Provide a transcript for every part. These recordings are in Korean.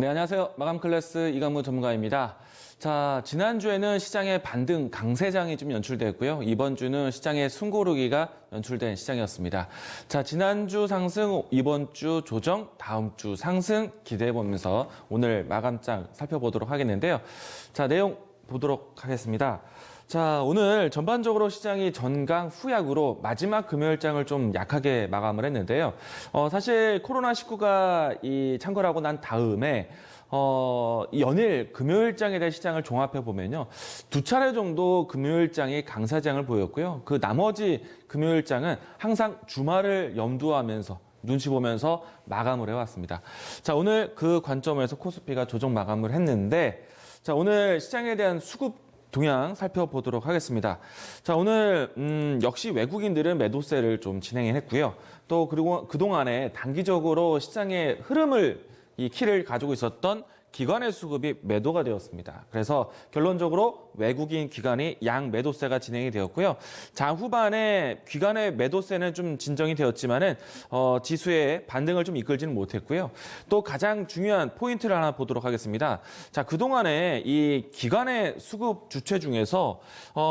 네, 안녕하세요. 마감 클래스 이강무 전문가입니다. 자, 지난주에는 시장의 반등 강세장이 좀 연출됐고요. 이번 주는 시장의 숨고르기가 연출된 시장이었습니다. 자, 지난주 상승, 이번 주 조정, 다음 주 상승 기대해보면서 오늘 마감장 살펴보도록 하겠는데요. 자, 내용 보도록 하겠습니다. 자, 오늘 전반적으로 시장이 전강 후약으로 마지막 금요일장을 좀 약하게 마감을 했는데요. 사실 코로나19가 창궐하고 난 다음에 연일 금요일장에 대한 시장을 종합해 보면요. 두 차례 정도 금요일장이 강사장을 보였고요. 그 나머지 금요일장은 항상 주말을 염두하면서 눈치 보면서 마감을 해왔습니다. 자, 오늘 그 관점에서 코스피가 조정 마감을 했는데, 자, 오늘 시장에 대한 수급 동향 살펴보도록 하겠습니다. 자, 오늘 역시 외국인들은 매도세를 좀 진행했고요. 또 그리고 그동안에 단기적으로 시장의 흐름을 이 키를 가지고 있었던 기관의 수급이 매도가 되었습니다. 그래서 결론적으로 외국인 기관이 양 매도세가 진행이 되었고요. 장 후반에 기관의 매도세는 좀 진정이 되었지만은 지수의 반등을 좀 이끌지는 못했고요. 또 가장 중요한 포인트를 하나 보도록 하겠습니다. 자, 그동안에 이 기관의 수급 주체 중에서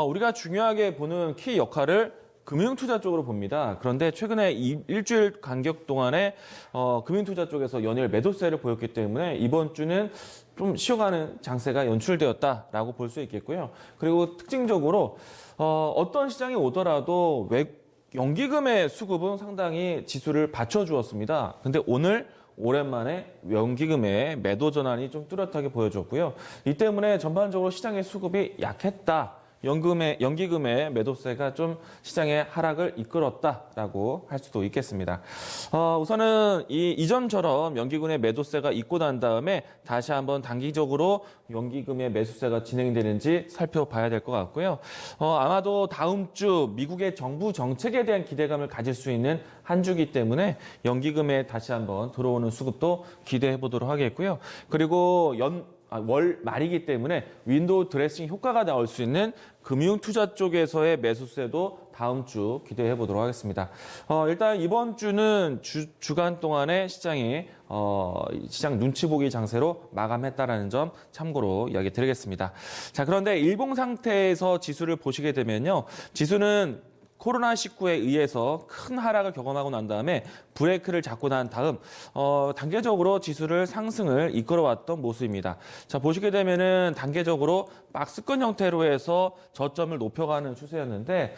우리가 중요하게 보는 키 역할을 금융투자 쪽으로 봅니다. 그런데 최근에 일주일 간격 동안에 금융투자 쪽에서 연일 매도세를 보였기 때문에 이번 주는 좀 쉬어가는 장세가 연출되었다라고 볼 수 있겠고요. 그리고 특징적으로 어떤 시장이 오더라도 연기금의 수급은 상당히 지수를 받쳐주었습니다. 근데 오늘 오랜만에 연기금의 매도 전환이 좀 뚜렷하게 보여줬고요. 이 때문에 전반적으로 시장의 수급이 약했다. 연기금의 매도세가 좀 시장의 하락을 이끌었다라고 할 수도 있겠습니다. 우선은 이전처럼 연기금의 매도세가 있고 난 다음에 다시 한번 단기적으로 연기금의 매수세가 진행되는지 살펴봐야 될 것 같고요. 아마도 다음 주 미국의 정부 정책에 대한 기대감을 가질 수 있는 한 주기 때문에 연기금에 다시 한번 들어오는 수급도 기대해 보도록 하겠고요. 그리고 월 말이기 때문에 윈도우 드레싱 효과가 나올 수 있는 금융투자 쪽에서의 매수세도 다음 주 기대해 보도록 하겠습니다. 일단 이번 주는 주간 동안에 시장이 시장 눈치 보기 장세로 마감했다라는 점 참고로 이야기 드리겠습니다. 자, 그런데 일봉 상태에서 지수를 보시게 되면요. 지수는 코로나19에 의해서 큰 하락을 경험하고 난 다음에 브레이크를 잡고 난 다음 단계적으로 지수를 상승을 이끌어왔던 모습입니다. 자, 보시게 되면은 단계적으로 박스권 형태로 해서 저점을 높여가는 추세였는데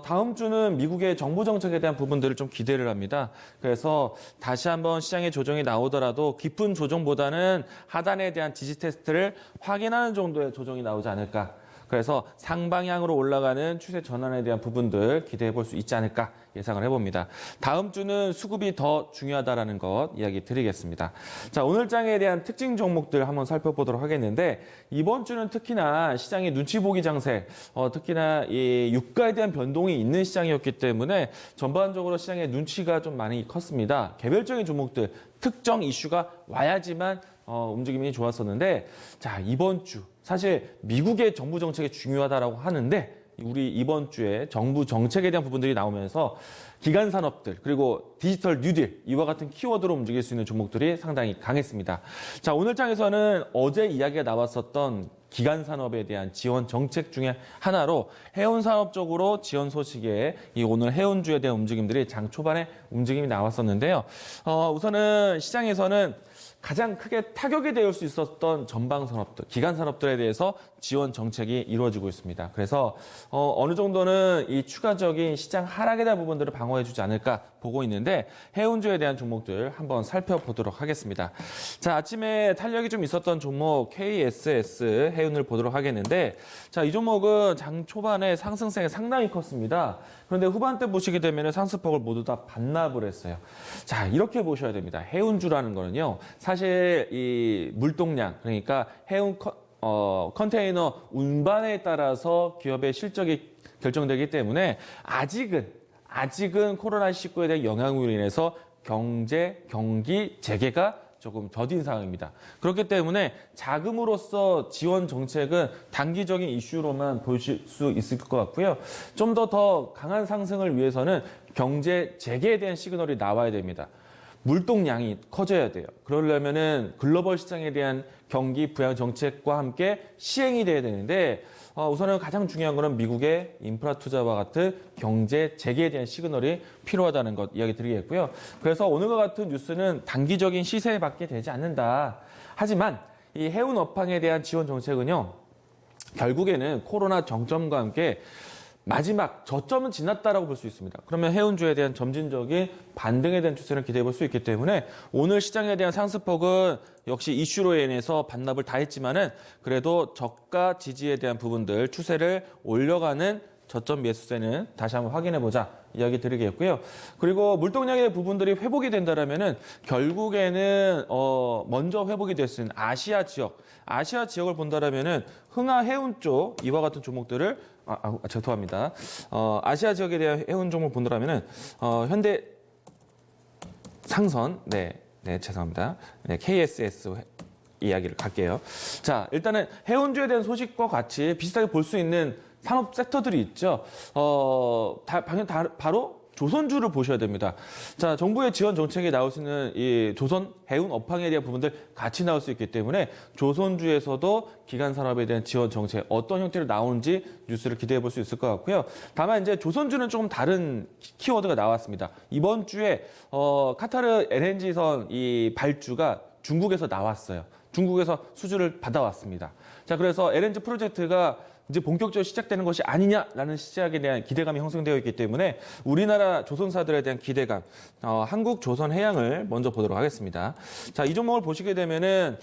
다음 주는 미국의 정부 정책에 대한 부분들을 좀 기대를 합니다. 그래서 다시 한번 시장의 조정이 나오더라도 깊은 조정보다는 하단에 대한 지지 테스트를 확인하는 정도의 조정이 나오지 않을까. 그래서 상방향으로 올라가는 추세 전환에 대한 부분들 기대해 볼 수 있지 않을까 예상을 해봅니다. 다음 주는 수급이 더 중요하다라는 것 이야기 드리겠습니다. 자, 오늘 장에 대한 특징 종목들 한번 살펴보도록 하겠는데 이번 주는 특히나 시장의 눈치 보기 장세, 특히나 이 유가에 대한 변동이 있는 시장이었기 때문에 전반적으로 시장의 눈치가 좀 많이 컸습니다. 개별적인 종목들, 특정 이슈가 와야지만 움직임이 좋았었는데 자, 이번 주 사실 미국의 정부 정책이 중요하다라고 하는데 우리 이번 주에 정부 정책에 대한 부분들이 나오면서 기간 산업들 그리고 디지털 뉴딜 이와 같은 키워드로 움직일 수 있는 종목들이 상당히 강했습니다. 자, 오늘 장에서는 어제 이야기가 나왔었던 기간 산업에 대한 지원 정책 중에 하나로 해운 산업 쪽으로 지원 소식에 오늘 해운주에 대한 움직임들이 장 초반에 움직임이 나왔었는데요. 우선은 시장에서는 가장 크게 타격이 될 수 있었던 전방 산업들, 기간 산업들에 대해서 지원 정책이 이루어지고 있습니다. 그래서 어느 정도는 이 추가적인 시장 하락에 대한 부분들을 방어해주지 않을까 보고 있는데 해운주에 대한 종목들 한번 살펴보도록 하겠습니다. 자, 아침에 탄력이 좀 있었던 종목 KSS 해운을 보도록 하겠는데 자, 이 종목은 장 초반에 상승세가 상당히 컸습니다. 그런데 후반때 보시게 되면 상승폭을 모두 다 반납을 했어요. 자, 이렇게 보셔야 됩니다. 해운주라는 거는요. 사실 이 물동량 그러니까 해운 컨테이너 운반에 따라서 기업의 실적이 결정되기 때문에 아직은 코로나19에 대한 영향으로 인해서 경기 재개가 조금 더딘 상황입니다. 그렇기 때문에 자금으로서 지원 정책은 단기적인 이슈로만 보실 수 있을 것 같고요. 좀 더 강한 상승을 위해서는 경제 재개에 대한 시그널이 나와야 됩니다. 물동량이 커져야 돼요. 그러려면은 글로벌 시장에 대한 경기 부양 정책과 함께 시행이 돼야 되는데 우선은 가장 중요한 거는 미국의 인프라 투자와 같은 경제 재개에 대한 시그널이 필요하다는 것 이야기 드리겠고요. 그래서 오늘과 같은 뉴스는 단기적인 시세밖에 되지 않는다. 하지만 이 해운 업황에 대한 지원 정책은요. 결국에는 코로나 정점과 함께 마지막 저점은 지났다라고 볼 수 있습니다. 그러면 해운주에 대한 점진적인 반등에 대한 추세를 기대해 볼 수 있기 때문에 오늘 시장에 대한 상승폭은 역시 이슈로 인해서 반납을 다 했지만은 그래도 저가 지지에 대한 부분들 추세를 올려가는 저점 매수세는 다시 한번 확인해 보자 이야기 드리겠고요. 그리고 물동량의 부분들이 회복이 된다라면은 결국에는 먼저 회복이 될 수 있는 아시아 지역을 본다라면은 흥하 해운 쪽 이와 같은 종목들을 죄송합니다. 아시아 지역에 대한 해운 종목을 본다라면은 현대 상선 네 죄송합니다. 네, KSS 이야기를 갈게요. 자, 일단은 해운주에 대한 소식과 같이 비슷하게 볼 수 있는 산업 섹터들이 있죠. 바로 조선주를 보셔야 됩니다. 자, 정부의 지원 정책에 나올 수 있는 이 조선 해운 업황에 대한 부분들 같이 나올 수 있기 때문에 조선주에서도 기간 산업에 대한 지원 정책 어떤 형태로 나오는지 뉴스를 기대해 볼 수 있을 것 같고요. 다만 이제 조선주는 조금 다른 키워드가 나왔습니다. 이번 주에 카타르 LNG선 이 발주가 중국에서 나왔어요. 중국에서 수주를 받아왔습니다. 자, 그래서 LNG 프로젝트가 이제 본격적으로 시작되는 것이 아니냐라는 시작에 대한 기대감이 형성되어 있기 때문에 우리나라 조선사들에 대한 기대감, 한국 조선 해양을 먼저 보도록 하겠습니다. 자, 이 종목을 보시게 되면은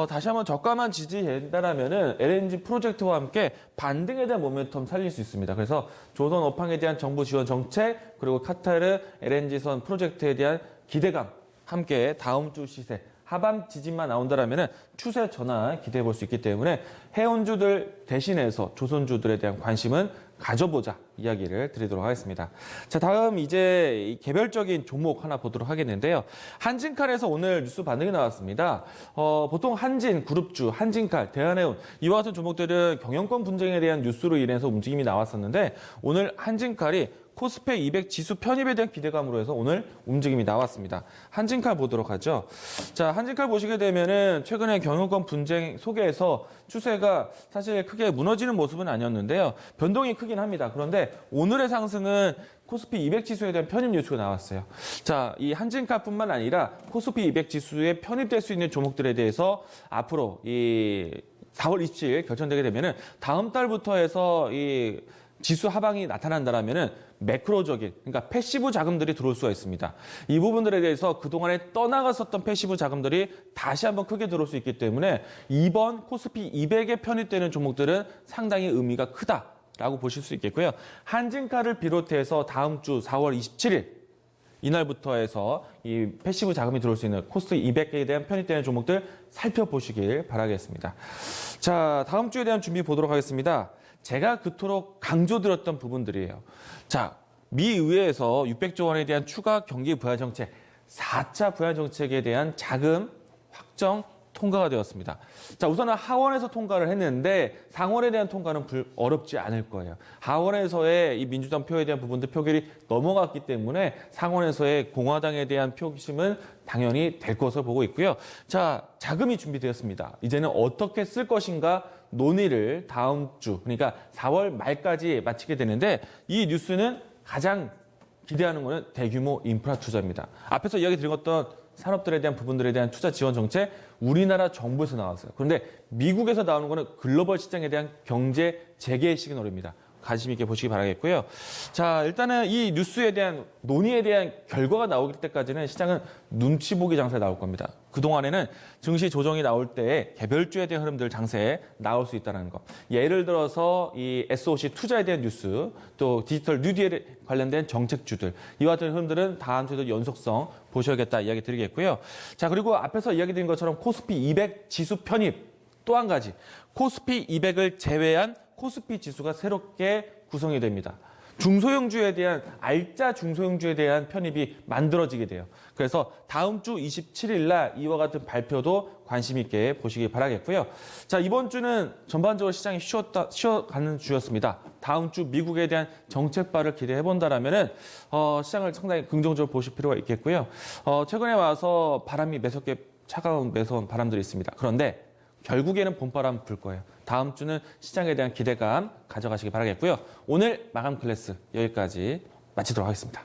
다시 한번 저가만 지지된다라면은 LNG 프로젝트와 함께 반등에 대한 모멘텀 살릴 수 있습니다. 그래서 조선 업황에 대한 정부 지원 정책 그리고 카타르 LNG선 프로젝트에 대한 기대감 함께 다음 주 시세 하반 지진만 나온다라면 추세 전환 기대해 볼 수 있기 때문에 해운주들 대신해서 조선주들에 대한 관심은 가져보자 이야기를 드리도록 하겠습니다. 자, 다음 이제 개별적인 종목 하나 보도록 하겠는데요. 한진칼에서 오늘 뉴스 반응이 나왔습니다. 보통 한진, 그룹주, 한진칼, 대한해운 이와 같은 종목들은 경영권 분쟁에 대한 뉴스로 인해서 움직임이 나왔었는데 오늘 한진칼이 코스피 200 지수 편입에 대한 기대감으로 해서 오늘 움직임이 나왔습니다. 한진칼 보도록 하죠. 자, 한진칼 보시게 되면은 최근에 경영권 분쟁 속에서 추세가 사실 크게 무너지는 모습은 아니었는데요. 변동이 크긴 합니다. 그런데 오늘의 상승은 코스피 200 지수에 대한 편입 뉴스가 나왔어요. 자, 이 한진칼뿐만 아니라 코스피 200 지수에 편입될 수 있는 종목들에 대해서 앞으로 이 4월 27일 결정되게 되면은 다음 달부터 해서 이 지수 하방이 나타난다라면은 매크로적인, 그러니까 패시브 자금들이 들어올 수가 있습니다. 이 부분들에 대해서 그동안에 떠나갔었던 패시브 자금들이 다시 한번 크게 들어올 수 있기 때문에 이번 코스피 200에 편입되는 종목들은 상당히 의미가 크다라고 보실 수 있겠고요. 한진칼을 비롯해서 다음 주 4월 27일 이날부터 해서 이 패시브 자금이 들어올 수 있는 코스피 200에 대한 편입되는 종목들 살펴보시길 바라겠습니다. 자, 다음 주에 대한 준비 보도록 하겠습니다. 제가 그토록 강조드렸던 부분들이에요. 자, 미 의회에서 600조 원에 대한 추가 경기 부양 정책, 4차 부양 정책에 대한 자금 확정 통과가 되었습니다. 자, 우선은 하원에서 통과를 했는데 상원에 대한 통과는 어렵지 않을 거예요. 하원에서의 이 민주당 표에 대한 부분들 표결이 넘어갔기 때문에 상원에서의 공화당에 대한 표심은 당연히 될 것으로 보고 있고요. 자, 자금이 준비되었습니다. 이제는 어떻게 쓸 것인가 논의를 다음 주, 그러니까 4월 말까지 마치게 되는데 이 뉴스는 가장 기대하는 것은 대규모 인프라 투자입니다. 앞에서 이야기 드렸던 산업들에 대한 부분들에 대한 투자 지원 정책 우리나라 정부에서 나왔어요. 그런데 미국에서 나오는 것은 글로벌 시장에 대한 경제 재개 시그널입니다. 관심 있게 보시기 바라겠고요. 자, 일단은 이 뉴스에 대한 논의에 대한 결과가 나올 때까지는 시장은 눈치 보기 장세에 나올 겁니다. 그동안에는 증시 조정이 나올 때 개별주에 대한 흐름들 장세에 나올 수 있다는 것. 예를 들어서 이 SOC 투자에 대한 뉴스, 또 디지털 뉴딜에 관련된 정책주들, 이와 같은 흐름들은 다음 주에도 연속성 보셔야겠다 이야기 드리겠고요. 자, 그리고 앞에서 이야기 드린 것처럼 코스피 200 지수 편입 또 한 가지, 코스피 200을 제외한 코스피 지수가 새롭게 구성이 됩니다. 중소형주에 대한 알짜 중소형주에 대한 편입이 만들어지게 돼요. 그래서 다음 주 27일 날 이와 같은 발표도 관심 있게 보시기 바라겠고요. 자, 이번 주는 전반적으로 시장이 쉬어가는 주였습니다. 다음 주 미국에 대한 정책발을 기대해 본다라면은 시장을 상당히 긍정적으로 보실 필요가 있겠고요. 최근에 와서 바람이 매섭게 차가운 매서운 바람들이 있습니다. 그런데 결국에는 봄바람 불 거예요. 다음 주는 시장에 대한 기대감 가져가시기 바라겠고요. 오늘 마감 클래스 여기까지 마치도록 하겠습니다.